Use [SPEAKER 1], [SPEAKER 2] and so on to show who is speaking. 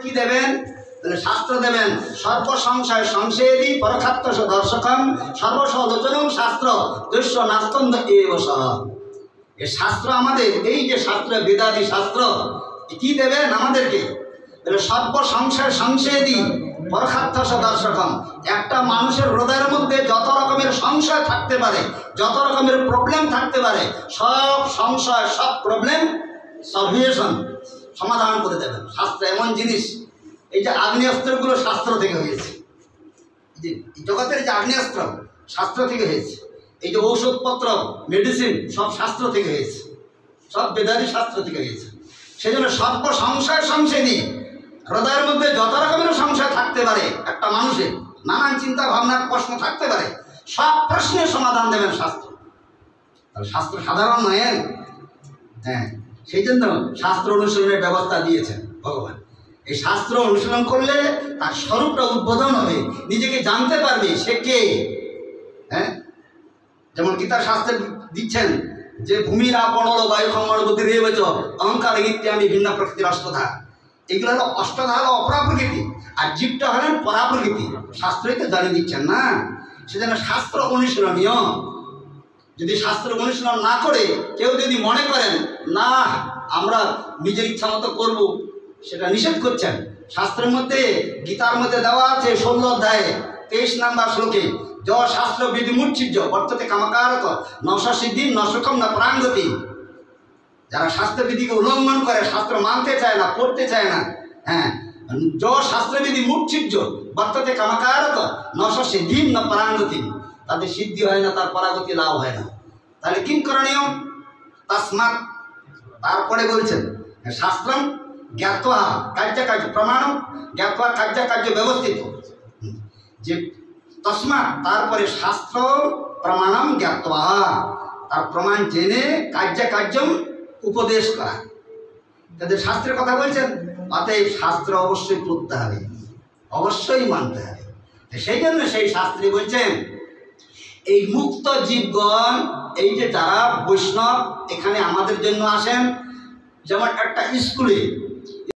[SPEAKER 1] কি দেবেন? শাস্ত্র দেবেন। সর্ব সংশয় সংশয়েদি পরখাত্ম দর্শকম সর্বসলোচনম শাস্ত্র দৈশ্য নাস্তন্দ এব সহ। এই শাস্ত্র আমাদের, এই যে শাস্ত্র বেদাদি শাস্ত্র কি দেবেন আমাদেরকে? সর্ব সংশয় সংশয়েদি পরখাত্ম দর্শকম। একটা মানুষের হৃদয়ের মধ্যে যত রকমের সংশয় থাকতে পারে, যত রকমের প্রবলেম থাকতে পারে, সব সংশয় সব প্রবলেম সলিউশন সমাধান করে দেবেন। শাস্ত্র এমন জিনিস, এই যে আগ্নেয়াস্ত্রগুলো শাস্ত্র থেকে হয়েছে, যে জগতের যে আগ্নেয়াস্ত্র শাস্ত্র থেকে হয়েছে, এই যে ঔষধপত্র মেডিসিন সব শাস্ত্র থেকে হয়েছে, সব বেদাদি শাস্ত্র থেকে হয়েছে। সেই জন্য সর্ব সংশয় সংশয়ী, হৃদয়ের মধ্যে যত রকমের সংশয় থাকতে পারে, একটা মানুষের নানান চিন্তা ভাবনার প্রশ্ন থাকতে পারে, সব প্রশ্নের সমাধান দেবেন শাস্ত্র। তাহলে শাস্ত্র সাধারণ নয়। হ্যাঁ, সেই জন্য শাস্ত্র অনুশীলনের ব্যবস্থা দিয়েছেন ভগবান। এই শাস্ত্র অনুশীলন করলে তার স্বরূপটা উদ্বোধন হবে, নিজেকে জানতে পারবে সে কে। হ্যাঁ, যেমন গীতা শাস্ত্রে দিচ্ছেন যে ভূমির আপনল বায়ু সম্মর গতি রেবেচ অহংকার ইত্যাদি ভিন্ন প্রকৃতির অষ্টধা। এগুলো হলো অষ্টধা, হলো অপরা প্রকৃতি, আর জীবটা হলেন পরা প্রকৃতি। শাস্ত্রই তো জানিয়ে দিচ্ছেন না। সেজন্য শাস্ত্র অনুশীলনীয়। যদি শাস্ত্র অনুশীলন না করে কেউ যদি মনে করেন না আমরা নিজের ইচ্ছা মতো করবো, সেটা নিষেধ করছেন। শাস্ত্রের মধ্যে, গীতার মধ্যে দেওয়া আছে 16 অধ্যায়ে 23 নম্বর শ্লোকে, য শাস্ত্র বিধি মুচ্ছির্য বর্ততে কামাকারক নশা সিদ্ধি নসুখম না প্রাঙ্গতি। যারা শাস্ত্রবিধিকে উল্লঙ্ঘন করে, শাস্ত্র মানতে চায় না, পড়তে চায় না, হ্যাঁ, য শাস্ত্রবিধি মুচ্ছির্য বর্ততে কামাকারক নশা সিদ্ধি না প্রাঙ্গতি, তাদের সিদ্ধি হয় না, তার পরাগতি লাভ হয় না। তাহলে কিং করণীয়? তস্মাৎ, তারপরে বলছেন শাস্ত্রম জ্ঞাত্বা কার্য কার্য প্রমাণ জ্ঞাত্বা কার্য কার্য ব্যবস্থিত, যে তস্মাৎ তারপরে শাস্ত্র প্রমাণম জ্ঞাত্বা, তার প্রমাণ জেনে কার্য কার্যম উপদেশ করা। তাদের শাস্ত্রের কথা বলছেন, অতএব শাস্ত্র অবশ্যই পড়তে হবে, অবশ্যই মানতে হবে। সেই জন্য সেই শাস্ত্রী বলছেন এই মুক্ত জীবগণ, এই যে যারা বৈষ্ণব এখানে আমাদের জন্য আসেন, যেমন একটা স্কুলে